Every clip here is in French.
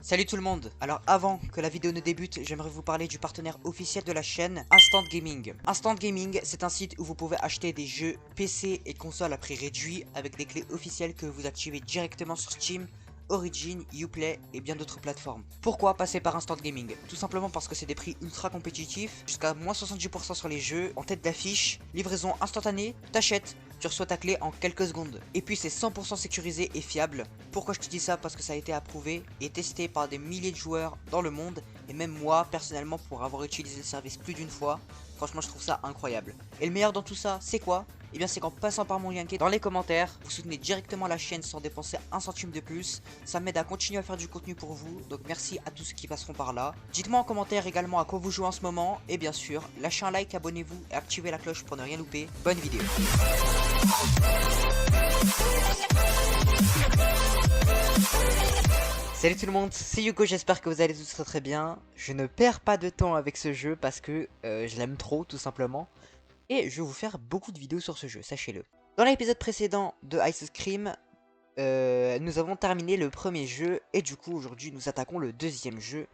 Salut tout le monde. Alors avant que la vidéo ne débute, j'aimerais vous parler du partenaire officiel de la chaîne, Instant Gaming. Instant Gaming, c'est un site où vous pouvez acheter des jeux PC et consoles à prix réduit avec des clés officielles que vous activez directement sur Steam, Origin, Uplay et bien d'autres plateformes. Pourquoi passer par Instant Gaming? Tout simplement parce que c'est des prix ultra compétitifs, jusqu'à moins 70% sur les jeux, en tête d'affiche, livraison instantanée, t'achètes, tu reçois ta clé en quelques secondes. Et puis c'est 100% sécurisé et fiable. Pourquoi je te dis ça? Parce que ça a été approuvé et testé par des milliers de joueurs dans le monde. Et même moi, personnellement, pour avoir utilisé le service plus d'une fois, franchement je trouve ça incroyable. Et le meilleur dans tout ça, c'est quoi? Et bien c'est qu'en passant par mon lien qui est dans les commentaires, vous soutenez directement la chaîne sans dépenser un centime de plus. Ça m'aide à continuer à faire du contenu pour vous, donc merci à tous ceux qui passeront par là. Dites-moi en commentaire également à quoi vous jouez en ce moment. Et bien sûr, lâchez un like, abonnez-vous et activez la cloche pour ne rien louper. Bonne vidéo. Salut tout le monde, c'est Yuko, j'espère que vous allez tous très bien. Je ne perds pas de temps avec ce jeu parce que je l'aime trop tout simplement. Et je vais vous faire beaucoup de vidéos sur ce jeu, sachez-le. Dans l'épisode précédent de Ice Cream, nous avons terminé le premier jeu. Et du coup aujourd'hui nous attaquons le deuxième jeu.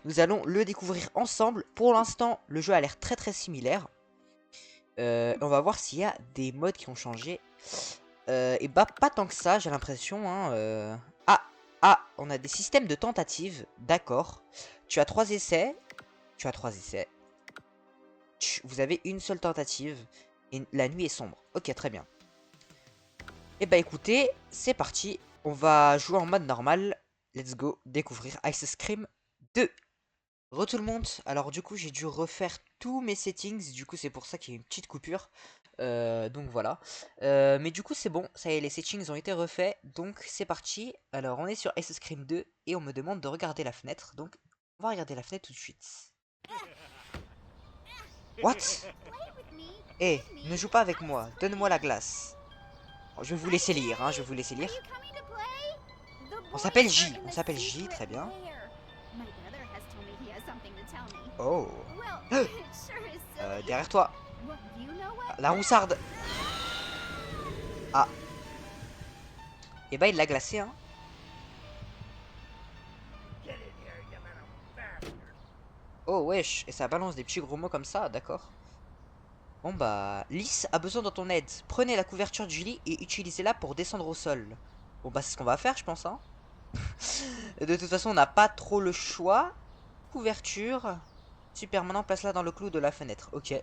Nous allons le découvrir ensemble. Pour l'instant le jeu a l'air très similaire. On va voir s'il y a des modes qui ont changé. Et bah pas tant que ça j'ai l'impression hein. On a des systèmes de tentatives, d'accord. Tu as 3 essais. Tu as 3 essais. Vous avez une seule tentative. Et la nuit est sombre. Ok, très bien. Et bah écoutez, c'est parti. On va jouer en mode normal. Let's go découvrir Ice Cream 2. Re tout le monde. Alors du coup j'ai dû refaire tous mes settings. Du coup c'est pour ça qu'il y a une petite coupure. Donc voilà. Mais du coup c'est bon. Ça y est, les settings ont été refaits. Donc c'est parti. Alors on est sur Ice Cream 2. Et on me demande de regarder la fenêtre. Donc on va regarder la fenêtre tout de suite. What? Eh, ne joue pas avec moi. Donne-moi la glace. Oh, je vais vous laisser lire, hein. Je vais vous laisser lire. On s'appelle J. On s'appelle J, très bien. Oh. Derrière toi. Ah, la roussarde. Ah. Et bah il l'a glacé, hein. Oh wesh. Et ça balance des petits gros mots comme ça, d'accord. Bon bah, Lys a besoin de ton aide. Prenez la couverture du lit et utilisez-la pour descendre au sol. Bon bah c'est ce qu'on va faire je pense, hein. De toute façon on n'a pas trop le choix. Couverture. Super, maintenant place-la dans le clou de la fenêtre. Ok.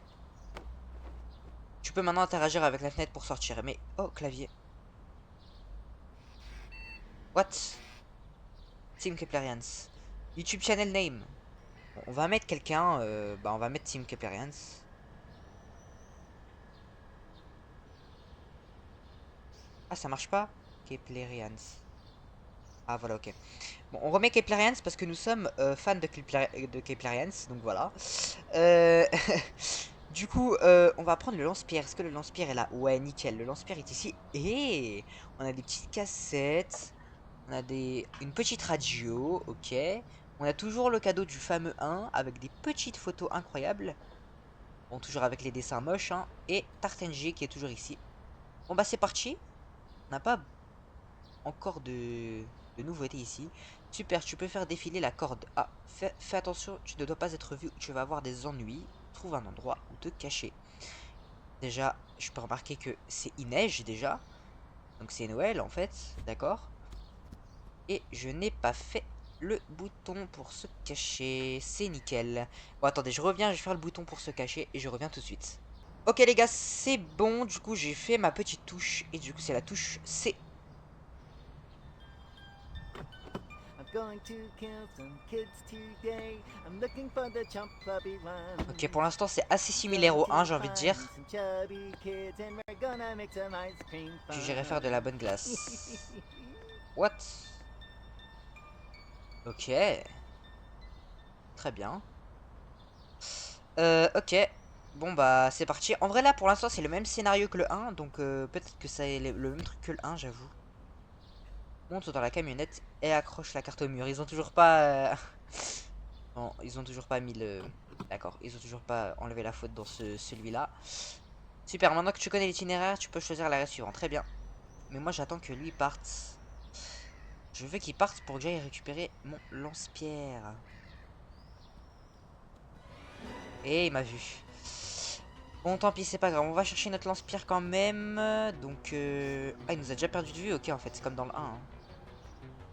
Tu peux maintenant interagir avec la fenêtre pour sortir. Mais, oh, clavier. What? Team Keplerians. YouTube channel name. Bon, on va mettre quelqu'un. Bah, on va mettre Team Keplerians. Ah, ça marche pas? Keplerians. Ah, voilà, ok. Bon, on remet Keplerians parce que nous sommes fans de Keplerians. Donc voilà. Euh... Du coup, on va prendre le lance-pierre. Est-ce que le lance-pierre est là? Ouais, nickel. Le lance-pierre est ici. Et on a des petites cassettes. On a une petite radio. Ok. On a toujours le cadeau du fameux 1 avec des petites photos incroyables. Bon, toujours avec les dessins moches. Hein. Et Tartanji qui est toujours ici. Bon, bah, c'est parti. On n'a pas encore de nouveautés ici. Super, tu peux faire défiler la corde. Ah, fais attention, tu ne dois pas être vu ou tu vas avoir des ennuis. Trouve un endroit où te cacher. Déjà, je peux remarquer que il neige déjà. Donc c'est Noël en fait, d'accord. Et je n'ai pas fait le bouton pour se cacher. C'est nickel. Bon, attendez, je reviens, je vais faire le bouton pour se cacher et je reviens tout de suite. Ok les gars, c'est bon. Du coup, j'ai fait ma petite touche et du coup, c'est la touche C. Ok, pour l'instant, c'est assez similaire au 1, j'ai envie de dire. Puis j'irai faire de la bonne glace. What? Ok. Très bien. Ok. Bon bah c'est parti. En vrai là pour l'instant c'est le même scénario que le 1. Donc peut-être que c'est le même truc que le 1, j'avoue. Monte dans la camionnette et accroche la carte au mur. Ils ont toujours pas... Non, ils ont toujours pas mis le... D'accord, ils ont toujours pas enlevé la faute dans celui-là. Super, maintenant que tu connais l'itinéraire, tu peux choisir la suivante. Très bien. Mais moi j'attends que lui parte. Je veux qu'il parte pour que j'aille récupérer mon lance-pierre. Et il m'a vu. Bon, tant pis, c'est pas grave. On va chercher notre lance-pierre quand même. Donc, ah, il nous a déjà perdu de vue. Ok, en fait, c'est comme dans le 1. Hein.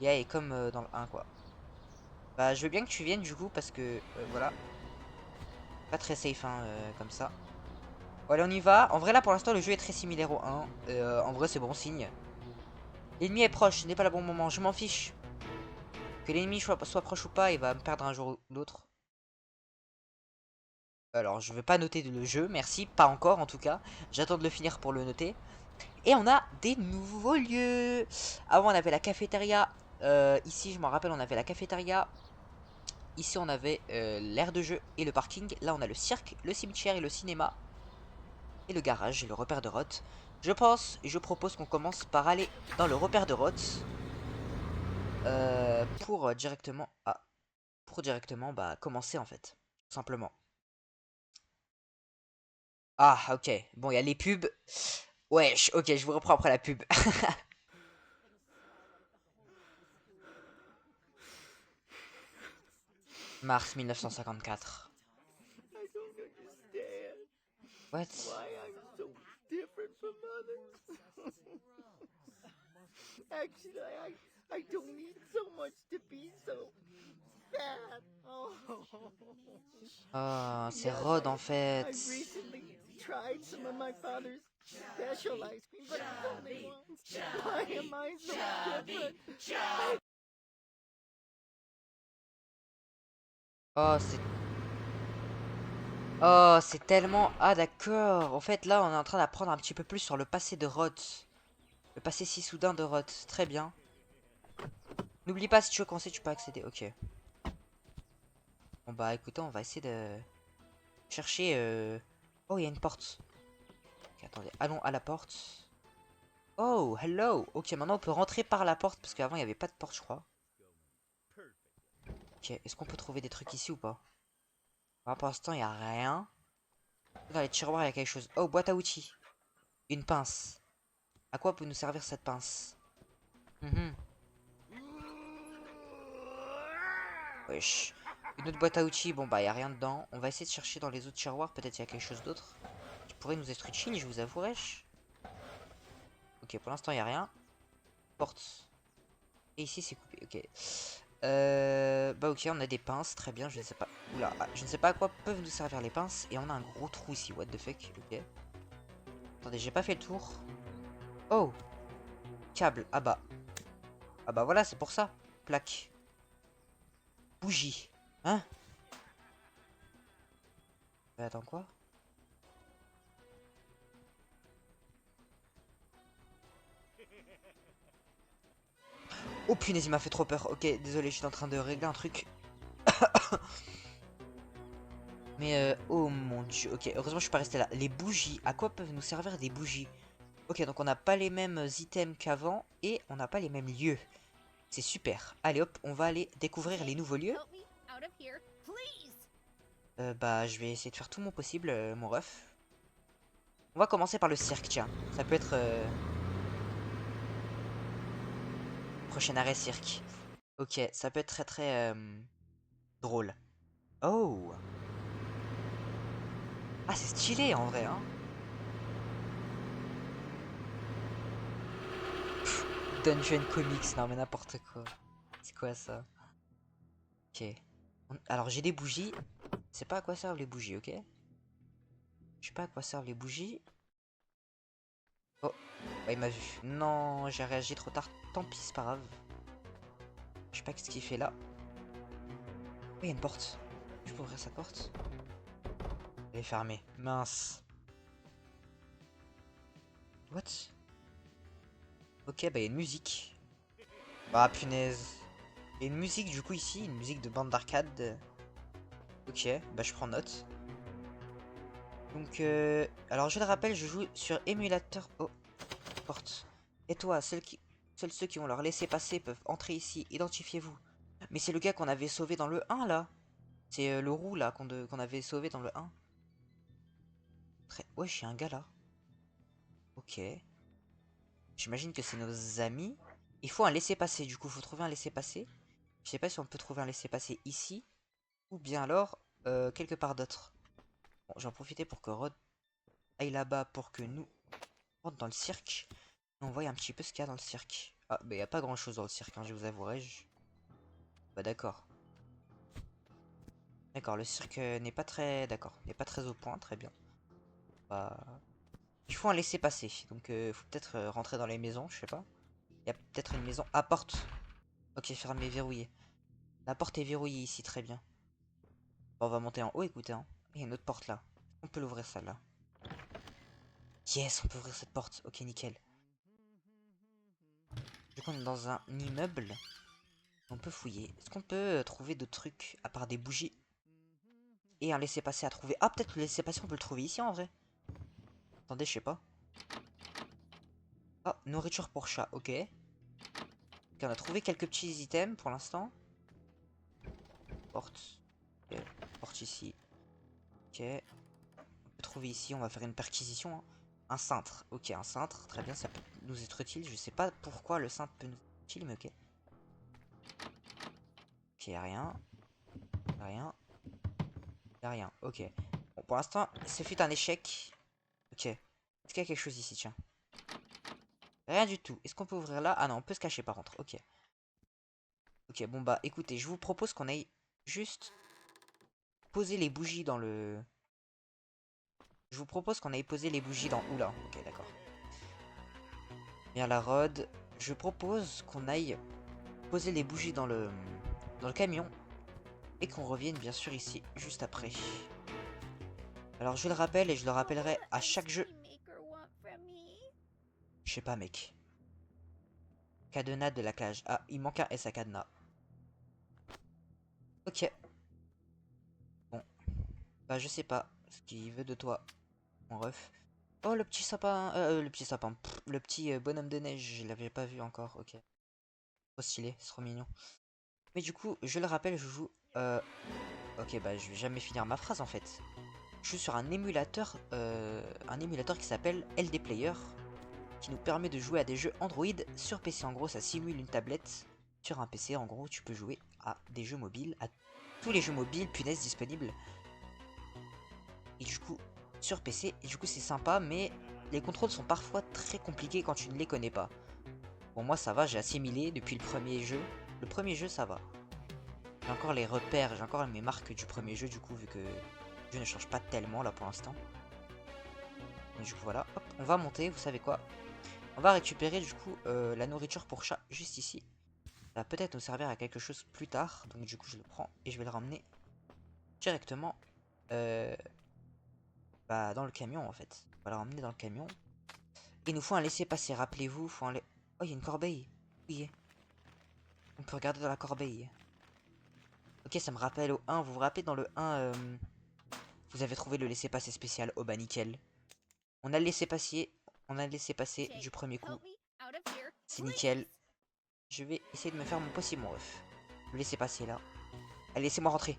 Yeah, et comme dans le 1, quoi. Bah, je veux bien que tu viennes, du coup, parce que, voilà. Pas très safe, hein, comme ça. Bon, allez, on y va. En vrai, là, pour l'instant, le jeu est très similaire au 1. En vrai, c'est bon signe. L'ennemi est proche, ce n'est pas le bon moment. Je m'en fiche. Que l'ennemi soit proche ou pas, il va me perdre un jour ou l'autre. Alors, je vais pas noter le jeu, merci. Pas encore, en tout cas. J'attends de le finir pour le noter. Et on a des nouveaux lieux. Avant, on avait la cafétéria. Ici, je m'en rappelle, on avait la cafétéria. Ici, on avait l'aire de jeu et le parking. Là, on a le cirque, le cimetière et le cinéma. Et le garage et le repère de Roth. Je pense et je propose qu'on commence par aller dans le repère de Roth. Pour directement... Ah, pour directement bah, commencer, en fait. Tout simplement. Ah, ok. Bon, il y a les pubs. Wesh, ok, je vous reprends après la pub. Mars 1954. I don't understand What? why I'm so different from others. Actually, I don't need so much to be so fat. Oh. Oh, c'est Yes, Rod en I fait. recently tried some of my father's special ice cream, but it's only once. Why am I so different? Oh, c'est... Oh, c'est tellement... Ah, d'accord. En fait, là, on est en train d'apprendre un petit peu plus sur le passé de Rod. Le passé si soudain de Rod. Très bien. N'oublie pas, si tu veux commencer, tu peux accéder. Ok. Bon, bah, écoutez, on va essayer de chercher... Oh, il y a une porte. Ok, attendez. Allons à la porte. Oh, hello. Ok, maintenant, on peut rentrer par la porte, parce qu'avant, il n'y avait pas de porte, je crois. Ok, est-ce qu'on peut trouver des trucs ici ou pas? Pour l'instant, il n'y a rien. Dans les tiroirs, il y a quelque chose. Oh, boîte à outils. Une pince. À quoi peut nous servir cette pince? Mhm. Wesh. Une autre boîte à outils. Bon, bah, il n'y a rien dedans. On va essayer de chercher dans les autres tiroirs. Peut-être il y a quelque chose d'autre qui pourrait nous être utile, je vous avouerai. Ok, pour l'instant, il n'y a rien. Porte. Et ici, c'est coupé. Ok. Bah, ok, on a des pinces. Très bien, je ne sais pas. Oula, ah, je ne sais pas à quoi peuvent nous servir les pinces. Et on a un gros trou ici. What the fuck? Ok. Attendez, j'ai pas fait le tour. Oh! Câble. Ah bah. Ah bah voilà, c'est pour ça. Plaque. Bougie. Hein? Attends, quoi? Oh punaise, il m'a fait trop peur. Ok, désolé, je suis en train de régler un truc. Mais oh mon dieu. Ok, heureusement je suis pas resté là. Les bougies. À quoi peuvent nous servir des bougies? Ok, donc on n'a pas les mêmes items qu'avant. Et on n'a pas les mêmes lieux. C'est super. Allez hop, on va aller découvrir les nouveaux lieux. Bah, je vais essayer de faire tout mon possible, mon ref. On va commencer par le cirque, tiens. Ça peut être... Prochain arrêt cirque. Ok, ça peut être très très drôle. Oh! Ah, c'est stylé en vrai, hein. Dungeon Comics, non mais n'importe quoi. C'est quoi ça? Ok. Alors j'ai des bougies. Je sais pas à quoi servent les bougies, ok? Je sais pas à quoi servent les bougies. Oh, bah, il m'a vu. Non, j'ai réagi trop tard. Tant pis, c'est pas grave. Je sais pas ce qu'il fait là. Oh, il y a une porte. Je peux ouvrir cette porte? Elle est fermée. Mince. What? Ok, bah il y a une musique. Ah punaise. Il y a une musique du coup ici, une musique de bande d'arcade. Ok, bah je prends note. Donc, alors je le rappelle, je joue sur émulateur. Oh, porte. Et toi, seuls ceux qui ont leur laissé passer peuvent entrer ici. Identifiez-vous. Mais c'est le gars qu'on avait sauvé dans le 1 là. C'est le roux là qu'on avait sauvé dans le 1. Ouais, je suis un gars là. Ok. J'imagine que c'est nos amis. Il faut un laissez-passer, du coup, il faut trouver un laissez-passer. Je sais pas si on peut trouver un laissez-passer ici, ou bien alors quelque part d'autre. Bon, j'en profitais pour que Rod aille là-bas pour que nous rentre dans le cirque. Et on voit un petit peu ce qu'il y a dans le cirque. Ah, mais il n'y a pas grand-chose dans le cirque, hein, je vous avouerai. Bah d'accord. D'accord, le cirque n'est pas très... D'accord, n'est pas très au point, très bien. Bah... Il faut un laisser-passer, donc faut peut-être rentrer dans les maisons, je sais pas. Il y a peut-être une maison à porte. Ok, fermée, verrouillée. La porte est verrouillée ici, très bien. Bon, on va monter en haut, écoutez, hein. Il y a une autre porte là. On peut l'ouvrir celle-là. Yes, on peut ouvrir cette porte. Ok, nickel. Du coup, on est dans un immeuble. On peut fouiller. Est-ce qu'on peut trouver d'autres trucs à part des bougies et un laissez-passer à trouver? Ah, peut-être le laissez-passer, on peut le trouver ici en vrai. Attendez, je sais pas. Ah, nourriture pour chat, ok. Ok, on a trouvé quelques petits items pour l'instant. Porte. Ok, porte ici. Ok. On peut trouver ici, on va faire une perquisition, hein. Un cintre. Ok, un cintre. Très bien, ça peut nous être utile. Je sais pas pourquoi le cintre peut nous être utile, mais ok. Ok, y'a rien. Y'a rien. Y'a rien. Ok. Bon, pour l'instant, ce fut un échec. Ok. Est-ce qu'il y a quelque chose ici, tiens? Rien du tout. Est-ce qu'on peut ouvrir là? Ah non, on peut se cacher par contre. Ok. Ok, bon bah écoutez, je vous propose qu'on aille juste poser les bougies dans le... Je vous propose qu'on aille poser les bougies dans... Oula, ok, d'accord. Bien la rod. Je propose qu'on aille poser les bougies dans le camion. Et qu'on revienne bien sûr ici, juste après. Alors je le rappelle et je le rappellerai à chaque jeu. Je sais pas mec. Cadenas de la cage. Ah, il manque un S à cadenas. Ok. Bon. Bah je sais pas ce qu'il veut de toi, mon ref. Oh le petit sapin. Le petit sapin. Pff, le petit bonhomme de neige. Je l'avais pas vu encore. Ok. Trop stylé. C'est trop mignon. Mais du coup, je le rappelle, je joue... Ok, bah je vais jamais finir ma phrase en fait. Je suis sur un émulateur qui s'appelle LD Player, qui nous permet de jouer à des jeux Android sur PC. En gros, ça simule une tablette sur un PC. En gros, tu peux jouer à des jeux mobiles, à tous les jeux mobiles, punaise, disponibles. Et du coup, sur PC, et du coup, c'est sympa, mais les contrôles sont parfois très compliqués quand tu ne les connais pas. Bon, moi, ça va, j'ai assimilé depuis le premier jeu. Le premier jeu, ça va. J'ai encore les repères, j'ai encore mes marques du premier jeu, du coup, vu que je ne change pas tellement là pour l'instant. Et du coup, voilà, hop, on va monter, vous savez quoi? On va récupérer du coup la nourriture pour chat juste ici. Ça va peut-être nous servir à quelque chose plus tard. Donc du coup je le prends et je vais le ramener directement bah, dans le camion en fait. On va le ramener dans le camion. Il nous faut un laissez-passer, rappelez-vous. Faut un Oh, il y a une corbeille. Oui. On peut regarder dans la corbeille. Ok, ça me rappelle au 1. Vous vous rappelez dans le 1, vous avez trouvé le laissez-passer spécial. Oh bah nickel. On a le laissez-passer. On a le laissez-passer du premier coup. C'est nickel. Je vais essayer de me faire mon possible, mon ref. Le laissez passer là. Allez, laissez-moi rentrer.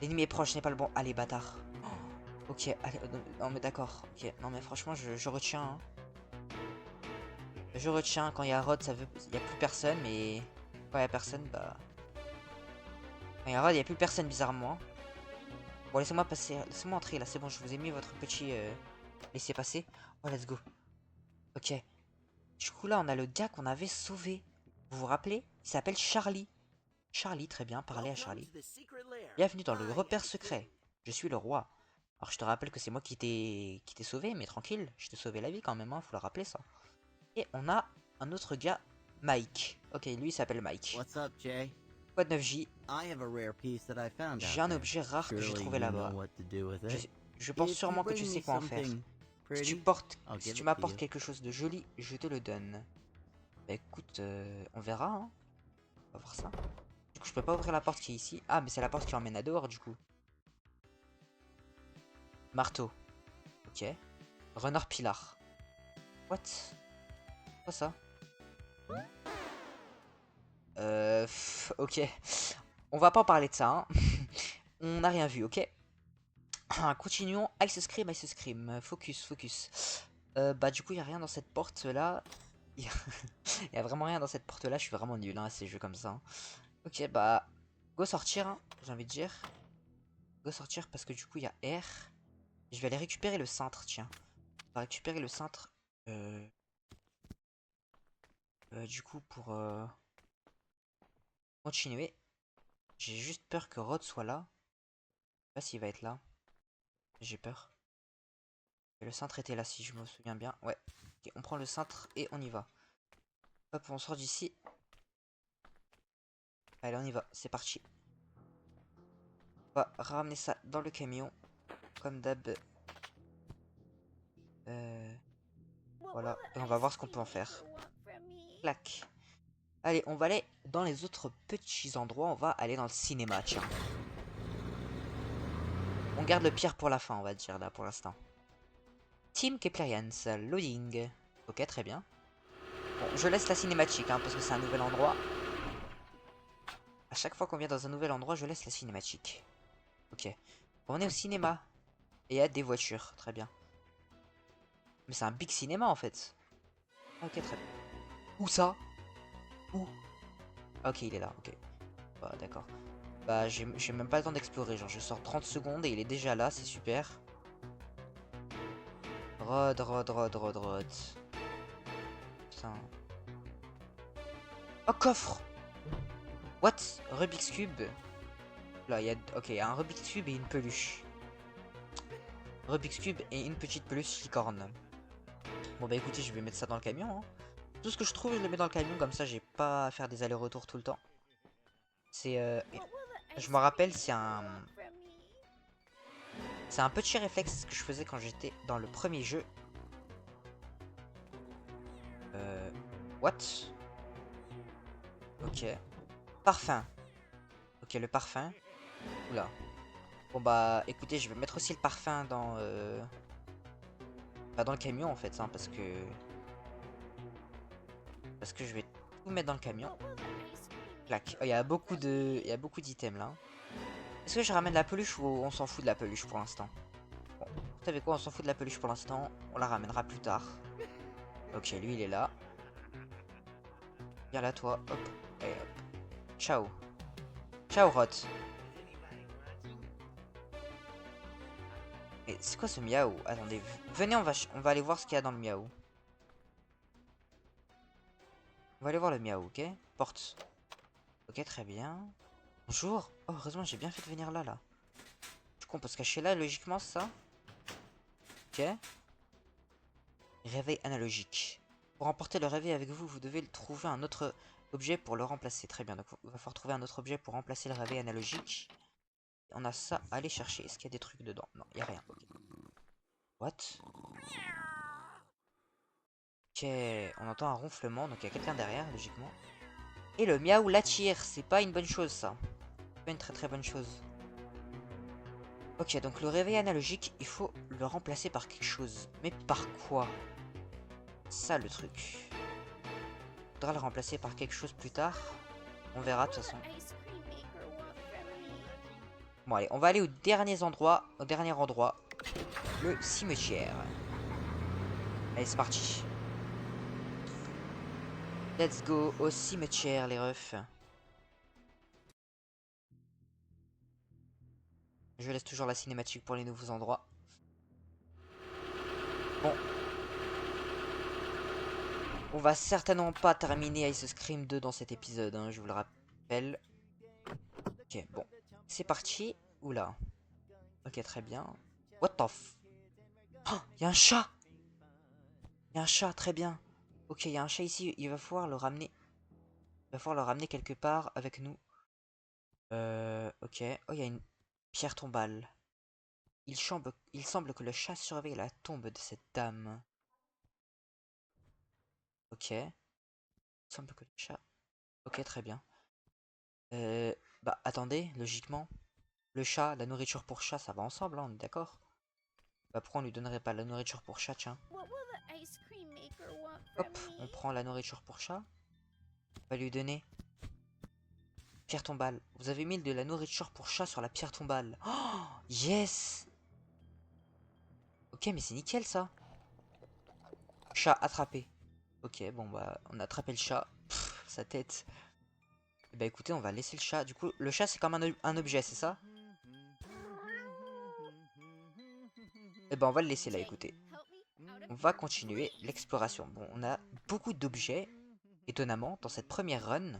L'ennemi est proche, ce n'est pas le bon. Allez, bâtard. Oh, ok, allez, non, mais d'accord. Ok, non, mais franchement, je retiens. Hein. Je retiens. Quand il y a Rod, ça veut. Il n'y a plus personne, mais. Quand il y a personne, bah. Quand il y a Rod, il n'y a plus personne, bizarrement. Bon, laissez-moi passer. Laissez-moi entrer là, c'est bon, je vous ai mis votre petit. Laissez passer. Oh, let's go. Ok. Du coup, là, on a le gars qu'on avait sauvé. Vous vous rappelez? Il s'appelle Charlie. Charlie, très bien, parlez à Charlie. Bienvenue dans le repère secret. Je suis le roi. Alors je te rappelle que c'est moi qui t'ai sauvé, mais tranquille, je t'ai sauvé la vie quand même, hein, faut le rappeler ça. Et on a un autre gars, Mike. Ok, lui il s'appelle Mike. What's up, Jay? Quoi de 9J? I have a rare piece that I found J'ai out un there. objet rare que j'ai Surely trouvé you know là-bas. what to do with it. Je pense If you sûrement que tu bring sais me quoi en faire. something Si pretty, I'll si give tu it to m'apportes you. quelque chose de joli, je te le donne. Bah écoute, on verra, hein. On va voir ça. Du coup, je peux pas ouvrir la porte qui est ici. Ah, mais c'est la porte qui emmène à dehors, du coup. Marteau. Ok. Runner Pilar. What? Quoi ça? Ok. On va pas en parler de ça, hein. On n'a rien vu, ok. Continuons. Ice Scream, Ice Scream. Focus, focus. Bah du coup, il n'y a rien dans cette porte là. Il y a vraiment rien dans cette porte là, je suis vraiment nul hein, à ces jeux comme ça. Hein. Ok bah go sortir hein, j'ai envie de dire. Go sortir parce que du coup il y a R. Je vais aller récupérer le cintre, tiens. On va récupérer le cintre. Euh... du coup pour continuer. J'ai juste peur que Rod soit là. Je sais pas s'il va être là. J'ai peur. Et le cintre était là si je me souviens bien. Ouais. Ok, on prend le cintre et on y va. Hop, on sort d'ici. Allez, on y va. C'est parti. On va ramener ça dans le camion. Comme d'hab. Voilà. Et on va voir ce qu'on peut en faire. Clac. Allez, on va aller dans les autres petits endroits. On va aller dans le cinéma, tiens. On garde le pire pour la fin, on va dire, là, pour l'instant. Team Keplerians, loading. Ok, très bien. Bon, je laisse la cinématique, hein, parce que c'est un nouvel endroit. À chaque fois qu'on vient dans un nouvel endroit, je laisse la cinématique. Ok. On est au cinéma. Et il y a des voitures, très bien. Mais c'est un big cinéma, en fait. Ok, très bien. Où ça? Où? Ok, il est là, ok. Bah, d'accord. Bah, j'ai même pas le temps d'explorer. Genre, je sors 30 secondes et il est déjà là, c'est super. Rod. Putain. Oh, coffre! What? Rubik's Cube? Là, il y a... Ok, il y a un Rubik's Cube et une peluche. Rubik's Cube et une petite peluche licorne. Bon, bah écoutez, je vais mettre ça dans le camion. Hein. Tout ce que je trouve, je le mets dans le camion. Comme ça, j'ai pas à faire des allers-retours tout le temps. C'est... Je me rappelle, c'est un... C'est un petit réflexe que je faisais quand j'étais dans le premier jeu. What? Ok. Parfum. Ok, le parfum. Oula. Bon bah, écoutez, je vais mettre aussi le parfum dans... Bah, dans le camion, en fait, hein, parce que... Parce que je vais tout mettre dans le camion. Clac. Oh, il y a beaucoup de... Il y a beaucoup d'items, là. Est-ce que je ramène la peluche ou on s'en fout de la peluche pour l'instant? Bon, vous savez quoi, on s'en fout de la peluche pour l'instant. On la ramènera plus tard. Ok, lui, il est là. Viens là, toi. Hop. Et hop. Ciao. Ciao, Rot. Et c'est quoi ce miaou? Attendez, venez, on va aller voir ce qu'il y a dans le miaou. On va aller voir le miaou, ok? Porte. Ok, très bien. Bonjour. Oh, heureusement, j'ai bien fait de venir là, là. Du coup, on peut se cacher là, logiquement, ça. Ok. Réveil analogique. Pour emporter le réveil avec vous, vous devez trouver un autre objet pour le remplacer. Très bien, donc il va falloir trouver un autre objet pour remplacer le réveil analogique. On a ça à aller chercher. Est-ce qu'il y a des trucs dedans? Non, il n'y a rien. Okay. What? Ok, on entend un ronflement, donc il y a quelqu'un derrière, logiquement. Et le miaou l'attire, c'est pas une bonne chose, ça. C'est pas une très bonne chose. Ok, donc le réveil analogique, il faut le remplacer par quelque chose. Mais par quoi? Ça, le truc. Faudra le remplacer par quelque chose plus tard. On verra de toute façon. Bon allez, on va aller au dernier endroit. Le cimetière. Allez, c'est parti. Let's go au cimetière, les refs. Je laisse toujours la cinématique pour les nouveaux endroits. Bon. On va certainement pas terminer Ice Scream 2 dans cet épisode, hein, je vous le rappelle. Ok, bon. C'est parti. Oula. Ok, très bien. What the f... Oh, y a un chat! Y a un chat, très bien. Ok, il y a un chat ici, il va falloir le ramener. Il va falloir le ramener quelque part avec nous. Ok. Oh, il y a une pierre tombale. Il semble que le chat surveille la tombe de cette dame. Ok. Il semble que le chat... Ok, très bien. Bah, attendez, logiquement. Le chat, la nourriture pour chat, ça va ensemble, hein, on est d'accord? Bah, pourquoi on lui donnerait pas la nourriture pour chat, tiens? Hop, on prend la nourriture pour chat. On va lui donner... Pierre tombale. Vous avez mis de la nourriture pour chat sur la pierre tombale. Oh, yes! Ok, mais c'est nickel, ça. Chat attrapé. Ok, bon bah, on a attrapé le chat. Pff, sa tête. Bah écoutez, on va laisser le chat. Du coup, le chat, c'est comme un objet, c'est ça? Et ben on va le laisser là, écoutez. On va continuer l'exploration. Bon, on a beaucoup d'objets, étonnamment, dans cette première run.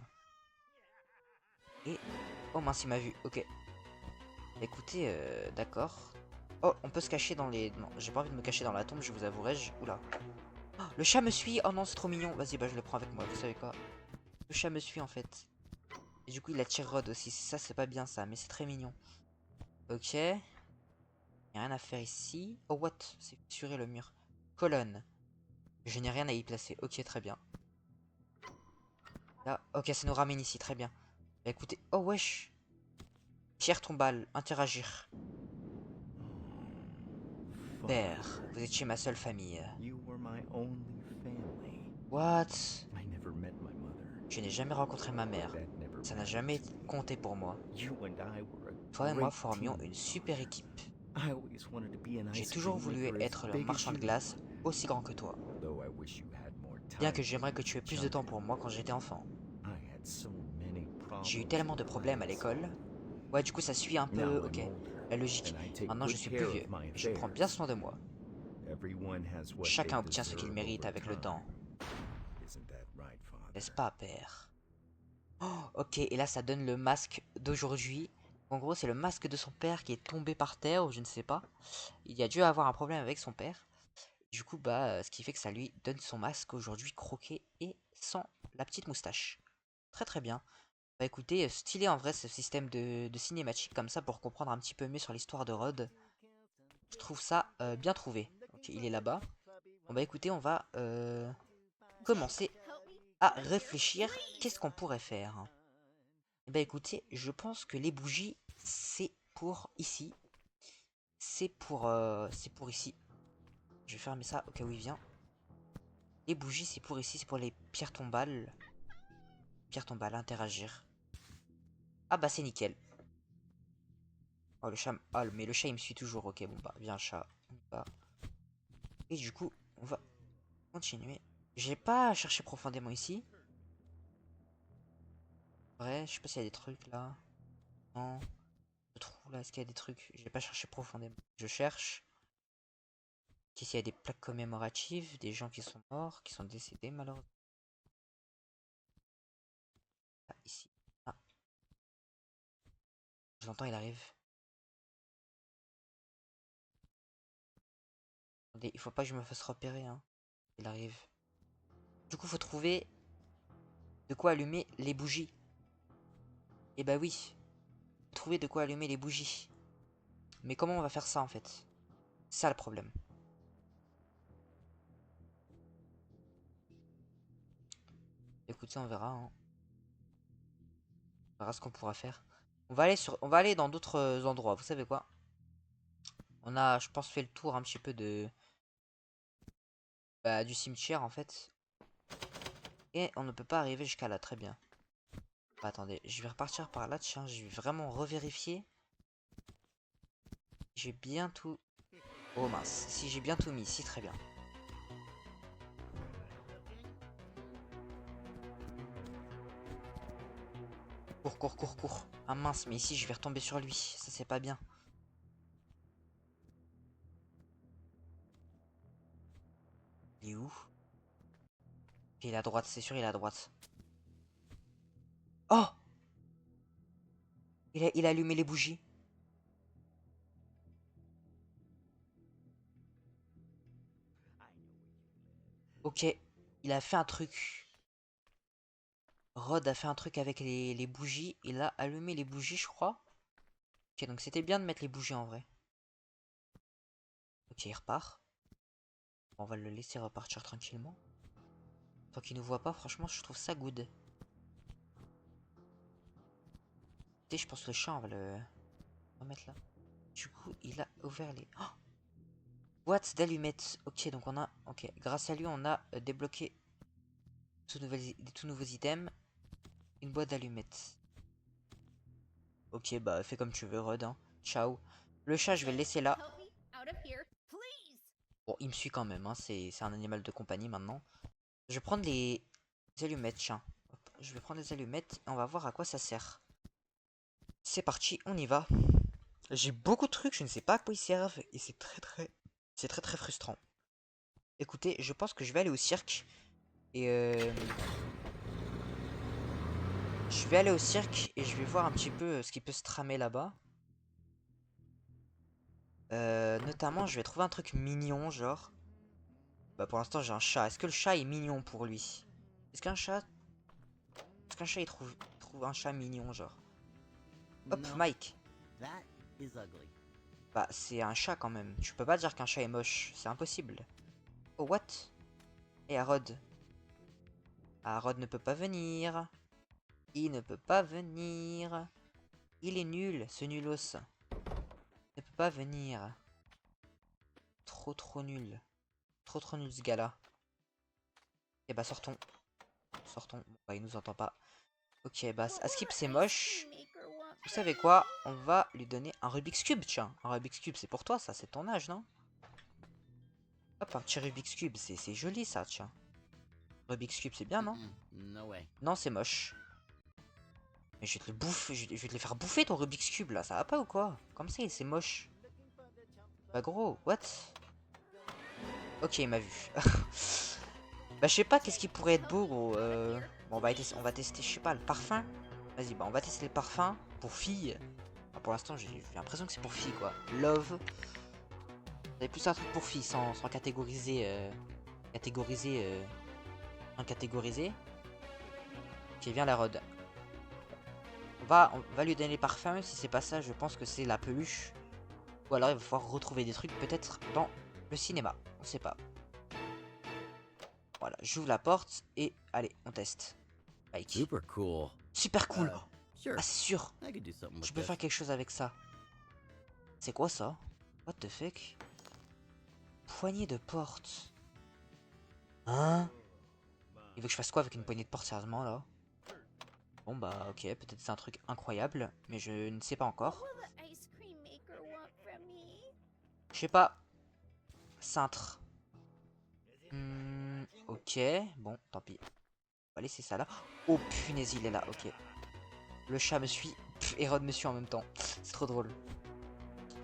Et... Oh mince, il m'a vu. Ok. Écoutez, d'accord. Oh, on peut se cacher dans les... Non, j'ai pas envie de me cacher dans la tombe, je vous avouerai. Oula. Oh, le chat me suit. Oh non, c'est trop mignon. Vas-y, bah je le prends avec moi, vous savez quoi. Le chat me suit, en fait. Et du coup, il attire Rod aussi. Ça, c'est pas bien, ça, mais c'est très mignon. Ok. Y a rien à faire ici. Oh, what? C'est fissuré le mur. Colonne. Je n'ai rien à y placer. Ok, très bien. Là, ok, ça nous ramène ici, très bien. Bah, écoutez, oh wesh. Pierre tombale, interagir. Père, vous étiez ma seule famille. You were my only family. What? I never met my mother. Je n'ai jamais rencontré ma mère. That never Ça n'a mattered jamais to me. compté pour moi. You and I were a Toi et moi great formions team, une super Father. équipe. I always wanted to be an J'ai ice toujours cream voulu maker as être le big as marchand de you. glace aussi grand que toi. Though I wish you had more Bien time que for j'aimerais que me as tu a aies plus de temps child. pour moi quand j'étais enfant. I had so many J'ai eu problems tellement in de problèmes à class. l'école. Ouais, du coup, ça suit un peu. Now I'm Ok, older, la logique. and I take Maintenant, je good suis plus care vieux. of my Je prends bien affairs. soin de moi. Everyone has what they Chacun obtient ce qu'il deserve mérite over avec le temps. time. Isn't that right, N'est-ce Father? pas, père? Oh, ok, et là, ça donne le masque d'aujourd'hui. En gros, c'est le masque de son père qui est tombé par terre, ou je ne sais pas. Il a dû avoir un problème avec son père. Du coup, bah, ce qui fait que ça lui donne son masque aujourd'hui croqué et sans la petite moustache. Très très bien. Bah écoutez, stylé en vrai ce système de cinématique comme ça pour comprendre un petit peu mieux sur l'histoire de Rod. Je trouve ça bien trouvé. Ok, il est là-bas. Bon bah écoutez, on va commencer à réfléchir. Qu'est-ce qu'on pourrait faire? Eh bah écoutez, je pense que les bougies, c'est pour ici. C'est pour ici. Je vais fermer ça au cas où il vient. Les bougies, c'est pour ici, c'est pour les pierres tombales. Pierre tombale, interagir. Ah bah c'est nickel. Oh le chat, oh, mais le chat il me suit toujours. Ok, bon bah viens chat. On y va. Et du coup, on va continuer. J'ai pas cherché profondément ici. Ouais, je sais pas s'il y a des trucs là. Non. Je trouve là, est-ce qu'il y a des trucs? J'ai pas cherché profondément. Je cherche. Ici il y a des plaques commémoratives, des gens qui sont morts, qui sont décédés malheureusement. Ah, ici. Ah, je l'entends, il arrive. Attendez, il faut pas que je me fasse repérer, hein. Il arrive. Du coup, faut trouver de quoi allumer les bougies. Et bah oui, trouver de quoi allumer les bougies. Mais comment on va faire ça en fait? C'est ça le problème. Écoutez, on verra, hein. On verra ce qu'on pourra faire. On va aller dans d'autres endroits. Vous savez quoi? On a, je pense, fait le tour un petit peu de du cimetière en fait. Et on ne peut pas arriver jusqu'à là. Très bien. Bah, attendez, je vais repartir par là. Tiens, je vais vraiment revérifier. J'ai bien tout. Oh mince, si j'ai bien tout mis ici, très bien. Cours, cours, cours, cours. Ah mince, mais ici je vais retomber sur lui. Ça c'est pas bien. Il est où? Il est à droite, c'est sûr, il est à droite. Oh! Il a allumé les bougies. Ok, il a fait un truc. Rod a fait un truc avec les bougies. Il a allumé les bougies, je crois. Ok, donc c'était bien de mettre les bougies en vrai. Ok, il repart. On va le laisser repartir tranquillement. Tant qu'il ne voit pas, franchement, je trouve ça good. Tu sais, je pense que le chat, on va le remettre là. Du coup, il a ouvert les... Oh, boîte d'allumettes. Ok, donc on a... Ok, grâce à lui, on a débloqué des tout nouveaux items. Une boîte d'allumettes. Ok, bah fais comme tu veux, Rod. Hein. Ciao. Le chat, je vais le laisser là. Bon, il me suit quand même. Hein. C'est un animal de compagnie maintenant. Je vais prendre les allumettes, tiens. Hop, je vais prendre les allumettes et on va voir à quoi ça sert. C'est parti, on y va. J'ai beaucoup de trucs, je ne sais pas à quoi ils servent et c'est très frustrant. Écoutez, je pense que je vais aller au cirque et je vais aller au cirque et je vais voir un petit peu ce qui peut se tramer là-bas. Notamment, je vais trouver un truc mignon, genre. Bah pour l'instant j'ai un chat. Est-ce que le chat est mignon pour lui? Est-ce qu'un chat... Est-ce qu'un chat il trouve un chat mignon, genre? Hop, No, Mike. that is ugly. Bah c'est un chat quand même. Tu peux pas dire qu'un chat est moche. C'est impossible. Oh what? Et Harod. Harod ne peut pas venir. Il ne peut pas venir. Il est nul, ce nulos. Il ne peut pas venir. Trop nul. Trop nul ce gars-là. Et bah sortons. Sortons. Bon, bah il nous entend pas. Ok, bah Askip c'est moche. Vous savez quoi? On va lui donner un Rubik's Cube, tiens. Un Rubik's Cube, c'est pour toi, ça, c'est ton âge, non? Hop, un petit Rubik's Cube, c'est joli, ça, tiens. Rubik's Cube, c'est bien, non? No way. Non, c'est moche. Mais je vais te le bouffer, je vais te le faire bouffer, ton Rubik's Cube, là, ça va pas ou quoi? Comme ça, c'est moche. Bah gros, what? Ok, il m'a vu. Bah je sais pas qu'est-ce qui pourrait être beau, gros. Bon, on va tester, je sais pas, le parfum. Vas-y, bah on va tester le parfum pour filles. Ah, pour l'instant, j'ai l'impression que c'est pour filles, quoi. Love. Vous avez plus un truc pour filles sans catégoriser. Incatégorisé. Ok, viens la Rod. On va lui donner les parfums. Si c'est pas ça, je pense que c'est la peluche. Ou alors il va falloir retrouver des trucs peut-être dans le cinéma. On sait pas. Voilà, j'ouvre la porte et allez, on teste. Like. Super cool. Super cool. Sure. Ah, c'est sûr. I could do something Je with peux this. faire quelque chose avec ça. C'est quoi ça? What the fuck? Poignée de porte. Hein? Il veut que je fasse quoi avec une poignée de porte, sérieusement, là? Bon, bah, ok, peut-être c'est un truc incroyable, mais je ne sais pas encore. Je sais pas. Cintre. Ok, bon, tant pis. On va laisser ça là. Oh, punaise, il est là, ok. Le chat me suit. Et Rod me suit en même temps. C'est trop drôle.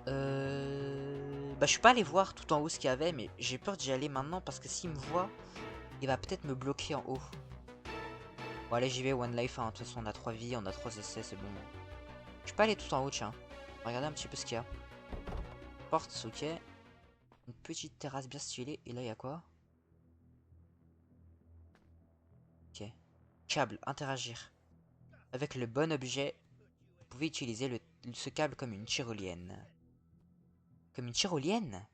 Bah, je suis pas allé voir tout en haut ce qu'il y avait, mais j'ai peur d'y aller maintenant parce que s'il me voit, il va peut-être me bloquer en haut. Bon, allez, j'y vais, One Life. Hein. De toute façon, on a 3 vies, on a 3 essais, c'est bon. Je suis pas allé tout en haut, tiens. Regardez un petit peu ce qu'il y a. Porte, ok. Une petite terrasse bien stylée. Et là, il y a quoi? Ok. Câble, interagir. Avec le bon objet, vous pouvez utiliser ce câble comme une tyrolienne. Comme une tyrolienne?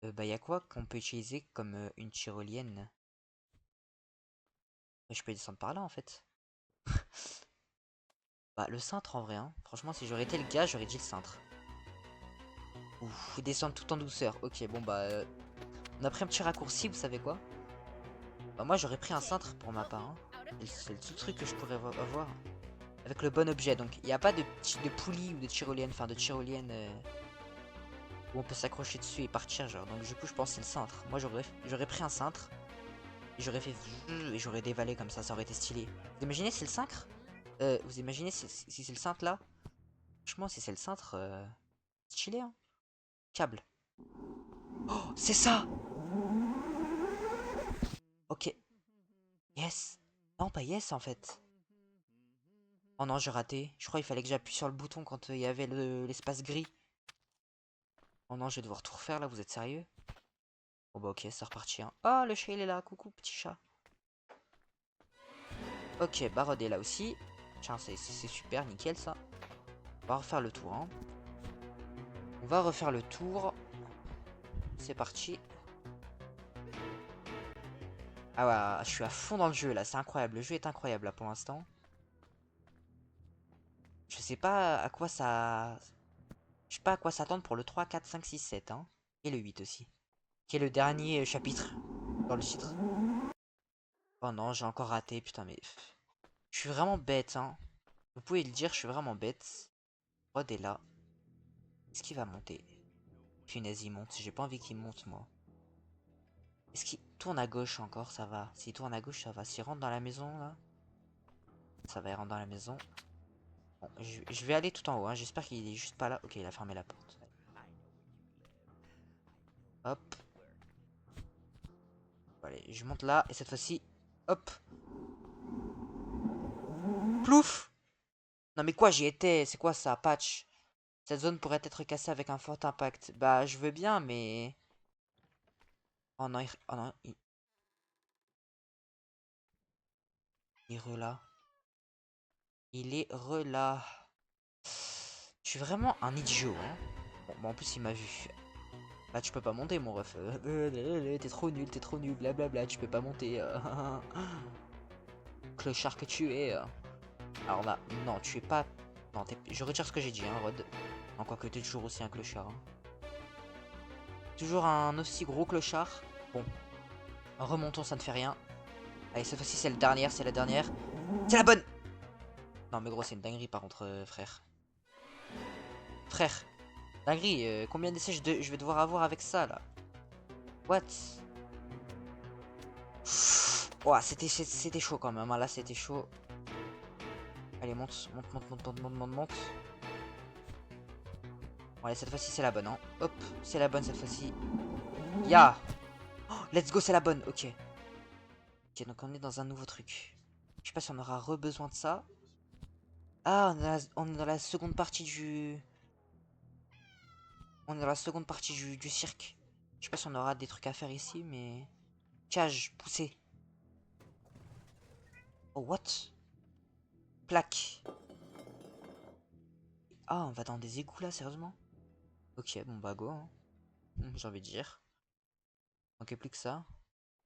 Bah, il y a quoi qu'on peut utiliser comme une tyrolienne? Je peux descendre par là, en fait. Bah, le cintre, en vrai, hein. Franchement, si j'aurais été le gars, j'aurais dit le cintre. Ouf, descendre tout en douceur. Ok, bon, bah... on a pris un petit raccourci, vous savez quoi? Bah, moi, j'aurais pris un cintre pour ma part, hein. C'est le seul truc que je pourrais avoir. Avec le bon objet, donc il n'y a pas de poulie ou de tyrolienne, enfin de tyrolienne où on peut s'accrocher dessus et partir, genre. Donc du coup, je pense que c'est le cintre. Moi, j'aurais pris un cintre et j'aurais fait et j'aurais dévalé comme ça aurait été stylé. Vous imaginez si c'est le cintre? Vous imaginez si c'est le cintre là? Franchement, si c'est le cintre, stylé, hein. Câble. Oh, c'est ça! Ok. Yes. Non, pas yes en fait. Oh non, j'ai raté. Je crois qu'il fallait que j'appuie sur le bouton quand il y avait l'espace gris. Oh non, je vais devoir tout refaire là, vous êtes sérieux? Bon bah ok, c'est reparti. Hein. Oh, le chat il est là, coucou petit chat. Ok, Barod est là aussi. Tiens, c'est super, nickel ça. On va refaire le tour. Hein. On va refaire le tour. C'est parti. Ah ouais, je suis à fond dans le jeu là, c'est incroyable. Le jeu est incroyable là pour l'instant. Je sais pas à quoi ça... Je sais pas à quoi s'attendre pour le 3, 4, 5, 6, 7. Hein. Et le 8 aussi. Qui est le dernier chapitre dans le titre. Oh non, j'ai encore raté, putain mais... Je suis vraiment bête, hein. Vous pouvez le dire, je suis vraiment bête. Rod est là. Est-ce qu'il va monter? Punaise, il monte. J'ai pas envie qu'il monte, moi. Est-ce qu'il... tourne à gauche encore, ça va. S'il tourne à gauche, ça va. S'il rentre dans la maison, là, ça va, il rentre dans la maison. Bon, je vais aller tout en haut, hein. J'espère qu'il est juste pas là. Ok, il a fermé la porte. Hop. Allez, je monte là, et cette fois-ci, hop. Plouf! Non mais quoi, j'y étais, c'est quoi ça, patch? Cette zone pourrait être cassée avec un fort impact. Bah, je veux bien, mais... Oh non, oh non, il est re-là. Il est re-là. Je suis vraiment un idiot, hein. Bon, en plus, il m'a vu. Là, tu peux pas monter, mon ref. T'es trop nul, blablabla, tu peux pas monter. Clochard que tu es. Alors là, non, tu es pas... Non, je retire ce que j'ai dit, hein, Rod. Encore que t'es toujours aussi un clochard. Hein. Toujours un aussi gros clochard. Bon. Remontons, ça ne fait rien. Allez, cette fois-ci, c'est la dernière, c'est la dernière. C'est la bonne! Non, mais gros, c'est une dinguerie, par contre, frère. Frère. Dinguerie, combien d'essais je vais devoir avoir avec ça, là? What? Ouah, c'était chaud, quand même. Hein. Là, c'était chaud. Allez, monte, monte, monte, monte, monte, monte, monte, monte. Bon, allez, cette fois-ci, c'est la bonne, hein. Hop, c'est la bonne, cette fois-ci. Ya! Oh, let's go, c'est la bonne, ok. Ok, donc on est dans un nouveau truc. Je sais pas si on aura re-besoin de ça. Ah, on est dans la seconde partie du... On est dans la seconde partie du cirque. Je sais pas si on aura des trucs à faire ici, mais... Cage, poussé. Oh, what? Plaque. Ah, on va dans des égouts là, sérieusement? Ok, bon bah go, hein. J'ai envie de dire. Ok, plus que ça.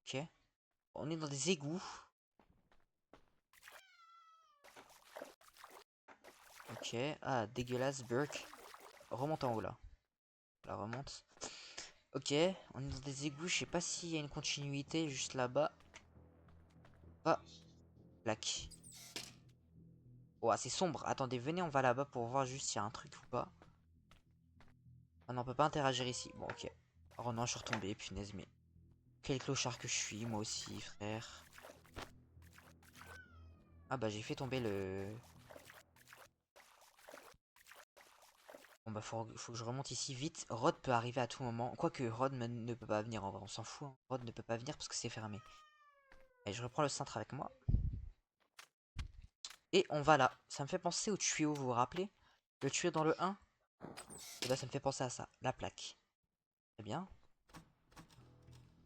Ok. On est dans des égouts. Ok. Ah, dégueulasse, Burke. Remonte en haut là. La remonte. Ok, on est dans des égouts. Je sais pas s'il y a une continuité juste là-bas. Ah, plaque. Oh, c'est sombre. Attendez, venez, on va là-bas pour voir juste s'il y a un truc ou pas. Ah non, on peut pas interagir ici. Bon, ok. Oh non, je suis retombé, punaise, mais... Quel clochard que je suis, moi aussi, frère. Ah bah, j'ai fait tomber le... Bon bah, faut que je remonte ici vite. Rod peut arriver à tout moment. Quoique, Rod ne peut pas venir, en vrai, on s'en fout. Hein. Rod ne peut pas venir parce que c'est fermé. Allez, je reprends le cintre avec moi. Et on va là. Ça me fait penser au tuyau, vous vous rappelez? Le tuyau dans le 1. Et bah, ça me fait penser à ça. La plaque. Très bien.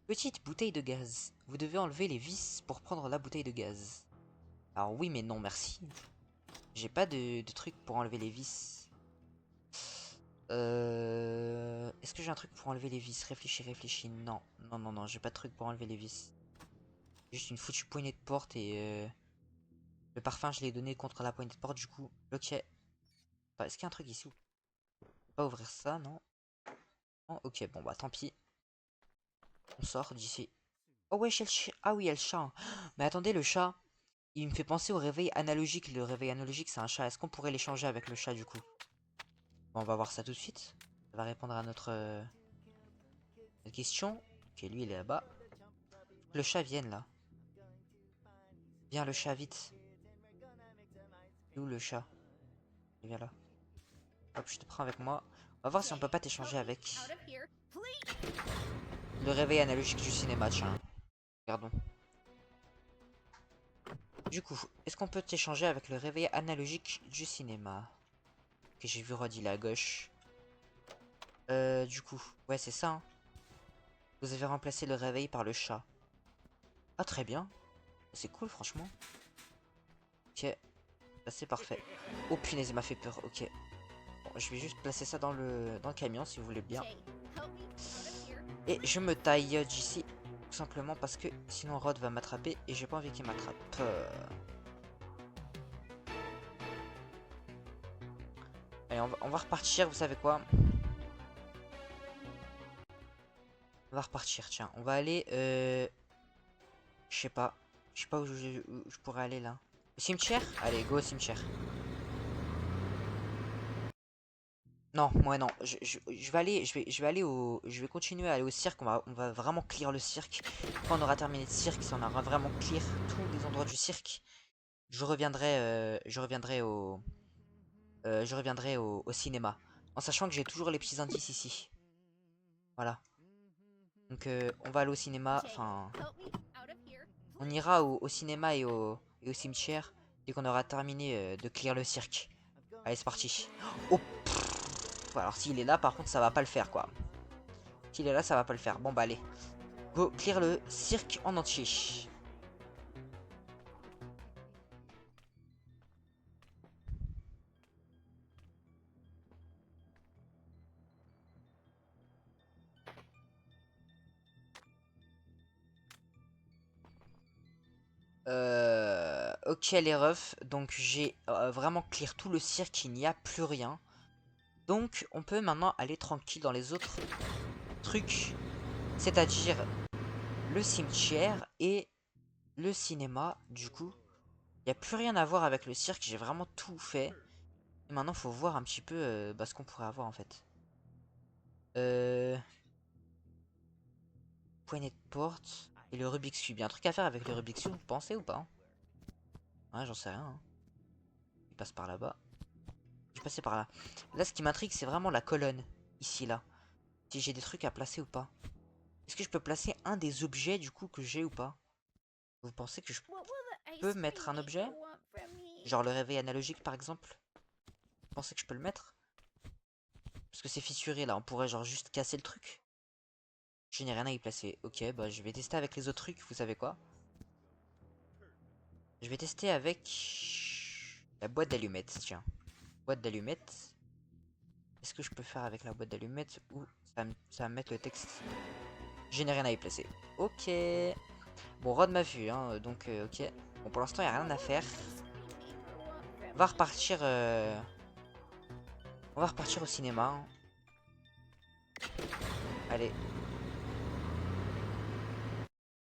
Petite bouteille de gaz. Vous devez enlever les vis pour prendre la bouteille de gaz. Alors oui, mais non, merci. J'ai pas de truc pour enlever les vis. Est-ce que j'ai un truc pour enlever les vis? Réfléchis, réfléchis. Non, non, non, non, j'ai pas de truc pour enlever les vis. Juste une foutue poignée de porte et... Le parfum, je l'ai donné contre la poignée de porte, du coup. Ok. Est-ce qu'il y a un truc ici? Pas ouvrir ça, non. Non, ok, bon, bah tant pis. On sort d'ici. Oh ouais, le chat. Ah oui, il y a le chat. Hein. Mais attendez, le chat, il me fait penser au réveil analogique. Le réveil analogique, c'est un chat. Est-ce qu'on pourrait l'échanger avec le chat, du coup? Bon, on va voir ça tout de suite. Ça va répondre à notre question. Ok, lui, il est là-bas. Le chat vienne, là. Viens, le chat, vite. Où le chat? Il vient là. Hop, je te prends avec moi. On va voir si on peut pas t'échanger avec. Le réveil analogique du cinéma, tiens. Regardons. Du coup, est-ce qu'on peut t'échanger avec le réveil analogique du cinéma? Ok, j'ai vu Rod, il est à gauche. Du coup, ouais, c'est ça. Hein. Vous avez remplacé le réveil par le chat. Ah, très bien. C'est cool, franchement. Ok, bah, c'est parfait. Oh punaise, il m'a fait peur. Ok. Bon, je vais juste placer ça dans le camion, si vous voulez bien. Et je me taille d'ici. Tout simplement parce que sinon Rod va m'attraper et j'ai pas envie qu'il m'attrape. Allez, on va repartir, vous savez quoi? On va repartir, tiens. On va aller... Je sais pas. Je sais pas où je pourrais aller là. Au cimetière? Allez, go au cimetière. Non, moi non. Je vais aller, je vais continuer à aller au cirque. On va vraiment clear le cirque. Quand on aura terminé le cirque, si on aura vraiment clear tous les endroits du cirque, je reviendrai au cinéma. En sachant que j'ai toujours les petits indices ici. Voilà. Donc on va aller au cinéma. Enfin, on ira au cinéma et au cimetière dès qu'on aura terminé de clear le cirque. Allez, c'est parti. Oh, pff. Alors s'il est là, par contre, ça va pas le faire, quoi. S'il est là, ça va pas le faire. Bon, bah allez. Go clear le cirque en entier. Ok les refs, donc j'ai vraiment clear tout le cirque, il n'y a plus rien. Donc on peut maintenant aller tranquille dans les autres trucs, c'est-à-dire le cimetière et le cinéma. Du coup, il n'y a plus rien à voir avec le cirque, j'ai vraiment tout fait. Et maintenant, faut voir un petit peu bah, ce qu'on pourrait avoir en fait. Euh... Poignée de porte et le Rubik's Cube. Il y a un truc à faire avec le Rubik's Cube, vous pensez ou pas? Ouais, j'en sais rien. Hein. Il passe par là-bas. Je vais passer par là. Là, ce qui m'intrigue, c'est vraiment la colonne. Ici, là. Si j'ai des trucs à placer ou pas. Est-ce que je peux placer un des objets, du coup, que j'ai ou pas? Vous pensez que je peux mettre un objet? Genre le réveil analogique, par exemple? Vous pensez que je peux le mettre? Parce que c'est fissuré, là. On pourrait, genre, juste casser le truc. Je n'ai rien à y placer. Ok, bah, je vais tester avec les autres trucs. Vous savez quoi? Je vais tester avec la boîte d'allumettes, tiens. Boîte d'allumettes. Est-ce que je peux faire avec la boîte d'allumettes ou ça va me mettre le texte? Je n'ai rien à y placer. Ok. Bon, Rod m'a vu, hein, donc ok. Bon, pour l'instant, il n'y a rien à faire. On va repartir, on va repartir au cinéma. Hein. Allez.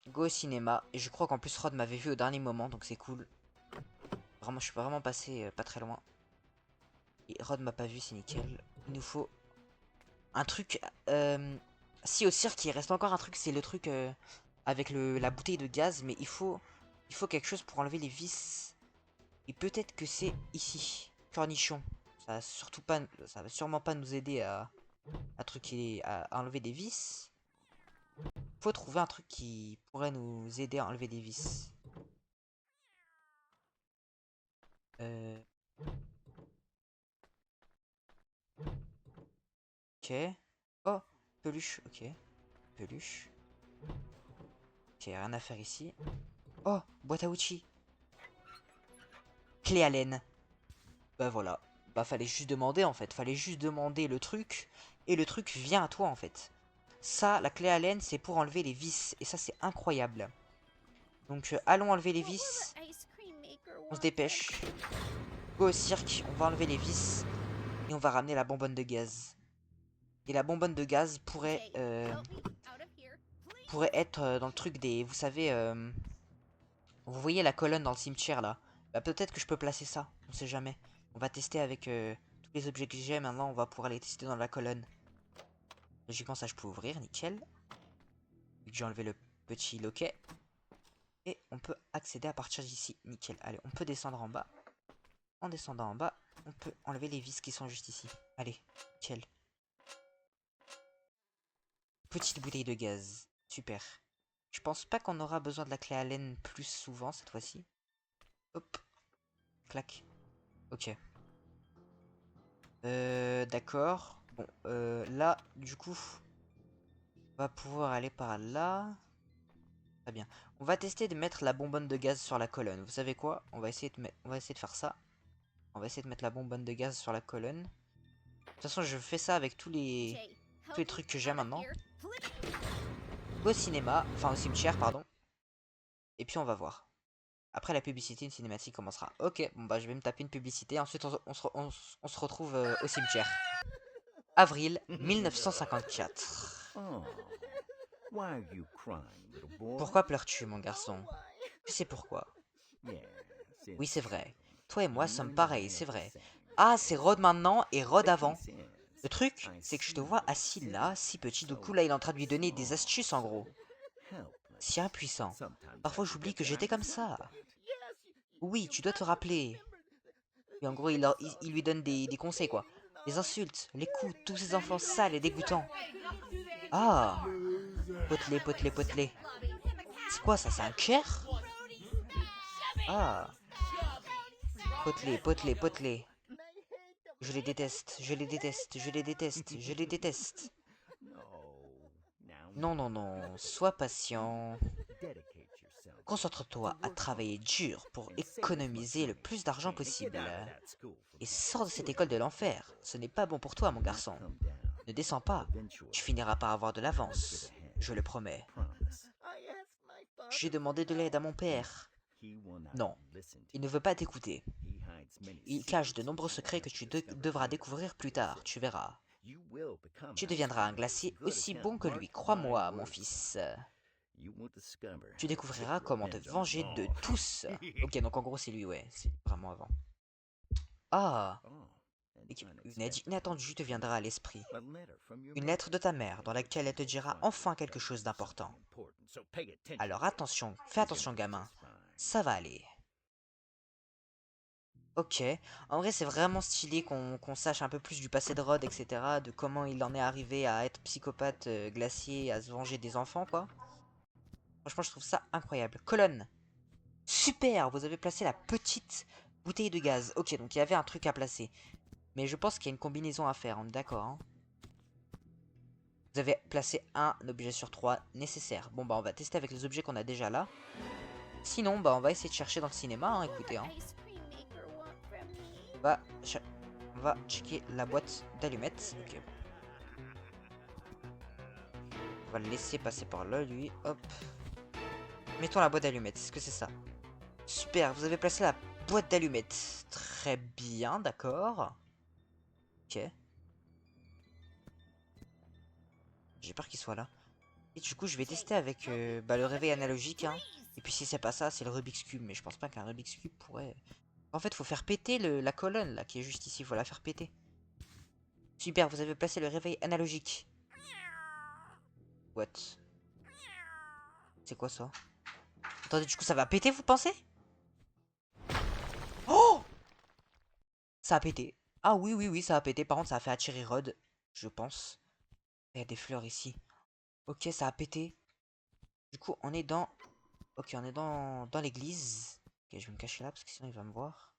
Go au cinéma. Et je crois qu'en plus, Rod m'avait vu au dernier moment, donc c'est cool. Vraiment, je suis vraiment passé pas très loin. Et Rod m'a pas vu, c'est nickel. Il nous faut un truc. Si au cirque, il reste encore un truc, c'est le truc avec la bouteille de gaz. Mais il faut quelque chose pour enlever les vis. Et peut-être que c'est ici. Cornichon. Ça va sûrement pas nous aider à enlever des vis. Faut trouver un truc qui pourrait nous aider à enlever des vis. Euh... Ok. Oh, peluche. Ok. Peluche. Ok, rien à faire ici. Oh, boîte à outils. Clé à laine. Bah voilà. Bah fallait juste demander en fait. Fallait juste demander le truc. Et le truc vient à toi en fait. Ça, la clé à laine, c'est pour enlever les vis. Et ça, c'est incroyable. Donc allons enlever les vis. On se dépêche. Go au cirque. On va enlever les vis. Et on va ramener la bonbonne de gaz. Et la bonbonne de gaz pourrait être dans le truc des... Vous savez... vous voyez la colonne dans le cimetière là? Bah peut-être que je peux placer ça. On sait jamais. On va tester avec tous les objets que j'ai. Maintenant, on va pouvoir les tester dans la colonne. Logiquement, ça je peux ouvrir. Nickel. Vu que j'ai enlevé le petit loquet. Et on peut accéder à partir d'ici. Nickel. Allez, on peut descendre en bas. En descendant en bas, on peut enlever les vis qui sont juste ici. Allez, nickel. Petite bouteille de gaz. Super. Je pense pas qu'on aura besoin de la clé à laine plus souvent cette fois-ci. Hop. Clac. Ok. D'accord. Bon, là, du coup, on va pouvoir aller par là. Très bien. On va tester de mettre la bonbonne de gaz sur la colonne. Vous savez quoi? On va essayer on va essayer de faire ça. On va essayer de mettre la bonbonne de gaz sur la colonne. De toute façon, je fais ça avec tous les trucs que j'ai maintenant. Au cinéma, enfin au cimetière, pardon. Et puis on va voir. Après la publicité, une cinématique commencera. Ok, bon bah je vais me taper une publicité. Ensuite, on se retrouve au cimetière. Avril 1954. Oh, why are you crying, little boy? Pourquoi pleures-tu, mon garçon? Tu sais pourquoi? Yes, Oui, it's c'est true. vrai. Toi et moi You sommes and I pareils, are c'est the vrai. same. Ah, c'est Rod maintenant et Rod The avant. case is, Le truc, c'est que je te vois assis là, si petit, du coup là il est en train de lui donner des astuces en gros. Si impuissant. Parfois j'oublie que j'étais comme ça. Oui, tu dois te rappeler. Et en gros il lui donne des conseils quoi. Les insultes, les coups, tous ces enfants sales et dégoûtants. Ah, potelé, potelé, potelé. C'est quoi ça, c'est un cœur? Ah, potelé, potelé, potelé. Je les déteste, je les déteste, je les déteste, je les déteste. Non, non, non, sois patient. Concentre-toi à travailler dur pour économiser le plus d'argent possible. Et sors de cette école de l'enfer. Ce n'est pas bon pour toi, mon garçon. Ne descends pas. Tu finiras par avoir de l'avance. Je le promets. J'ai demandé de l'aide à mon père. Non, il ne veut pas t'écouter. Il cache de nombreux secrets que tu devras découvrir plus tard, tu verras. Tu deviendras un glacier aussi bon que lui, crois-moi, mon fils. Tu découvriras comment te venger de tous. Ok, donc en gros c'est lui, ouais, c'est vraiment avant. Ah, une aide inattendue te viendra à l'esprit. Une lettre de ta mère dans laquelle elle te dira enfin quelque chose d'important. Alors attention, fais attention gamin, ça va aller. Ok, en vrai c'est vraiment stylé qu'on sache un peu plus du passé de Rod, etc. De comment il en est arrivé à être psychopathe glacier, à se venger des enfants, quoi. Franchement je trouve ça incroyable. Colonne. Super, vous avez placé la petite bouteille de gaz. Ok, donc il y avait un truc à placer. Mais je pense qu'il y a une combinaison à faire, on est d'accord, hein. Vous avez placé un objet sur 3 nécessaire. Bon bah on va tester avec les objets qu'on a déjà là. Sinon bah on va essayer de chercher dans le cinéma, hein, écoutez, hein. On va checker la boîte d'allumettes. Ok. On va le laisser passer par là, lui. Hop. Mettons la boîte d'allumettes. Est-ce que c'est ça? Super, vous avez placé la boîte d'allumettes. Très bien, d'accord. Ok. J'ai peur qu'il soit là. Et du coup, je vais tester avec le réveil analogique. Hein. Et puis si c'est pas ça, c'est le Rubik's Cube. Mais je pense pas qu'un Rubik's Cube pourrait... En fait, faut faire péter la colonne là, qui est juste ici. Faut la faire péter. Super, vous avez placé le réveil analogique. What? C'est quoi ça? Attendez, du coup, ça va péter, vous pensez? Oh! Ça a pété. Ah oui, oui, oui, ça a pété. Par contre, ça a fait attirer Rod, je pense. Il y a des fleurs ici. Ok, ça a pété. Du coup, on est dans... Ok, on est dans l'église. Ok, je vais me cacher là, parce que sinon il va me voir.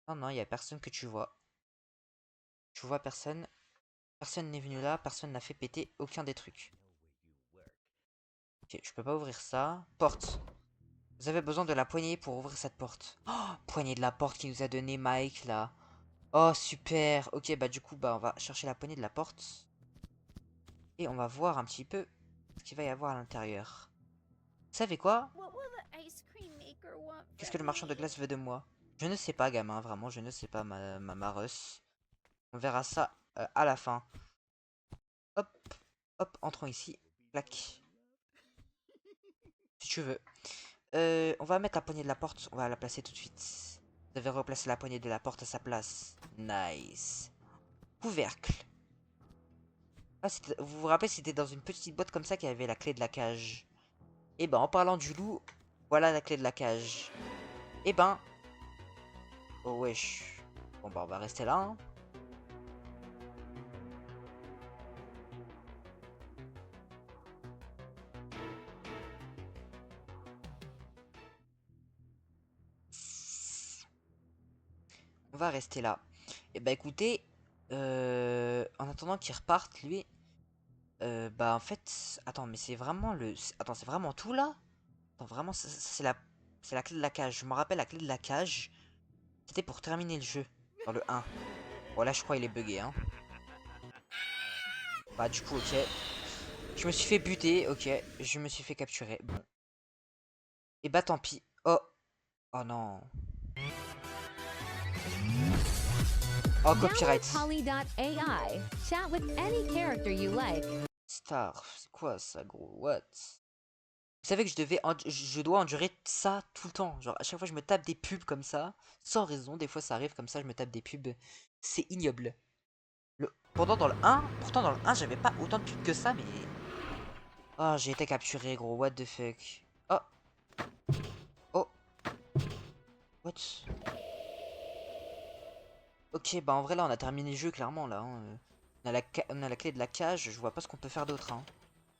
Non, non, il n'y a personne que tu vois. Tu vois personne. Personne n'est venu là, personne n'a fait péter aucun des trucs. Ok, je peux pas ouvrir ça. Porte. Vous avez besoin de la poignée pour ouvrir cette porte. Oh, poignée de la porte qu'il nous a donné Mike là. Oh, super. Ok, bah du coup, bah on va chercher la poignée de la porte. Et on va voir un petit peu ce qu'il va y avoir à l'intérieur. Vous savez quoi? Qu'est-ce que le marchand de glace veut de moi? Je ne sais pas, gamin, vraiment, je ne sais pas, ma Russ. On verra ça à la fin. Hop, hop, entrons ici. Clac. Si tu veux. On va mettre la poignée de la porte, on va la placer tout de suite. Vous avez replacé la poignée de la porte à sa place. Nice. Couvercle. Ah, vous vous rappelez, c'était dans une petite boîte comme ça qu'il y avait la clé de la cage. Et ben, en parlant du loup, voilà la clé de la cage. Et ben... Oh wesh. Bon bah on va rester là, hein. On va rester là. Et bah écoutez, en attendant qu'il reparte, lui, bah en fait, attends, mais c'est vraiment attends, c'est vraiment tout là? Attends, vraiment, c'est la clé de la cage. Je me rappelle la clé de la cage. C'était pour terminer le jeu dans le 1. Bon là, je crois il est bugué, hein. Bah du coup, ok. Je me suis fait buter, ok. Je me suis fait capturer. Bon. Et bah tant pis. Oh, oh non. Oh, copyright. Poly.ai. Chat with any character you like. Star, c'est quoi ça, gros? What? Vous savez que je dois endurer ça tout le temps. Genre, à chaque fois, je me tape des pubs comme ça, sans raison. Des fois, ça arrive comme ça, je me tape des pubs. C'est ignoble. Pourtant, dans le 1, j'avais pas autant de pubs que ça, mais... Oh, j'ai été capturé, gros. What the fuck. Oh. Oh. What? Ok, bah en vrai, là, on a terminé le jeu, clairement, là. Hein. On a la clé de la cage. Je vois pas ce qu'on peut faire d'autre, hein.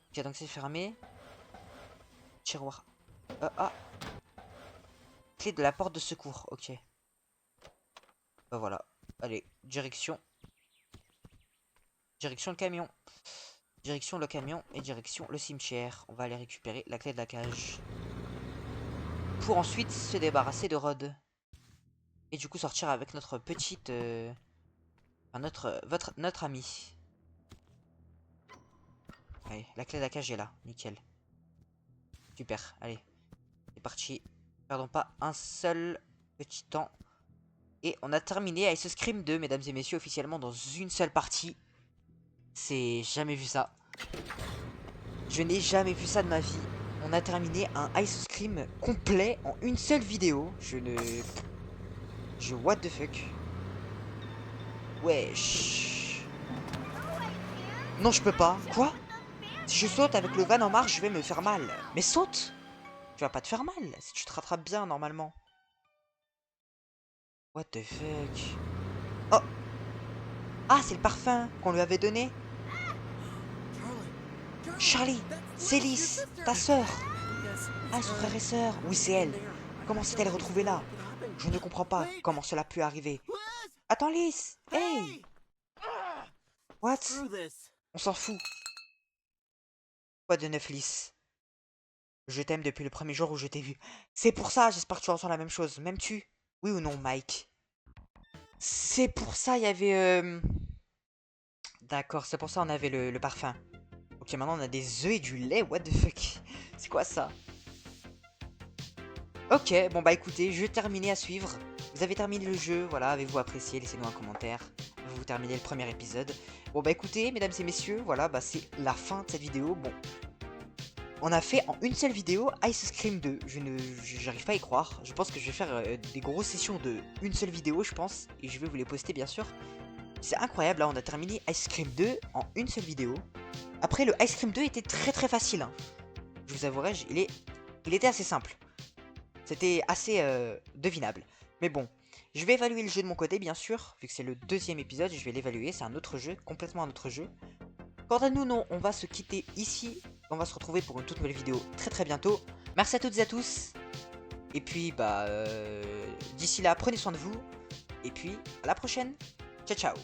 Ok, donc c'est fermé. Tiroir. Ah. Clé de la porte de secours. Ok. Bah voilà. Allez, direction. Direction le camion. Direction le camion et direction le cimetière. On va aller récupérer la clé de la cage. Pour ensuite se débarrasser de Rod. Et du coup sortir avec notre petite... enfin, notre ami. Allez, la clé de la cage est là. Nickel. Super, allez. C'est parti. Perdons pas un seul petit temps. Et on a terminé Ice Scream 2, mesdames et messieurs, officiellement dans une seule partie. C'est jamais vu ça. Je n'ai jamais vu ça de ma vie. On a terminé un Ice Scream complet en une seule vidéo. What the fuck. Wesh. Non, je peux pas. Quoi? Si je saute avec le van en marche, je vais me faire mal. Mais saute! Tu vas pas te faire mal si tu te rattrapes bien normalement. What the fuck? Oh! Ah, c'est le parfum qu'on lui avait donné. Charlie, c'est Lys, ta sœur. Ah, son frère et sœur. Oui, c'est elle. Comment s'est-elle retrouvée là? Je ne comprends pas comment cela a pu arriver. Attends, Lys. Hey! What? On s'en fout. Quoi de neuf, Lys? Je t'aime depuis le premier jour où je t'ai vu. C'est pour ça, j'espère que tu ressens la même chose. M'aimes-tu? Oui ou non, Mike? C'est pour ça, il y avait... D'accord, c'est pour ça on avait le parfum. Ok, maintenant on a des œufs et du lait, what the fuck? C'est quoi ça? Ok, bon bah écoutez, jeu terminé à suivre. Vous avez terminé le jeu, voilà, avez-vous apprécié? Laissez-nous un commentaire. Avez-vous terminé le premier épisode? Bon bah écoutez, mesdames et messieurs, voilà, bah c'est la fin de cette vidéo. Bon, on a fait en une seule vidéo Ice Scream 2. J'arrive pas à y croire. Je pense que je vais faire des grosses sessions de une seule vidéo, je pense. Et je vais vous les poster, bien sûr. C'est incroyable, là, on a terminé Ice Scream 2 en une seule vidéo. Après, le Ice Cream 2 était très facile. Hein. Je vous avouerai, il était assez simple. C'était assez devinable. Mais bon, je vais évaluer le jeu de mon côté, bien sûr. Vu que c'est le deuxième épisode, je vais l'évaluer. C'est un autre jeu, complètement un autre jeu. Quant à nous, non, on va se quitter ici. On va se retrouver pour une toute nouvelle vidéo très bientôt. Merci à toutes et à tous. Et puis, bah, d'ici là, prenez soin de vous. Et puis, à la prochaine. Ciao, ciao.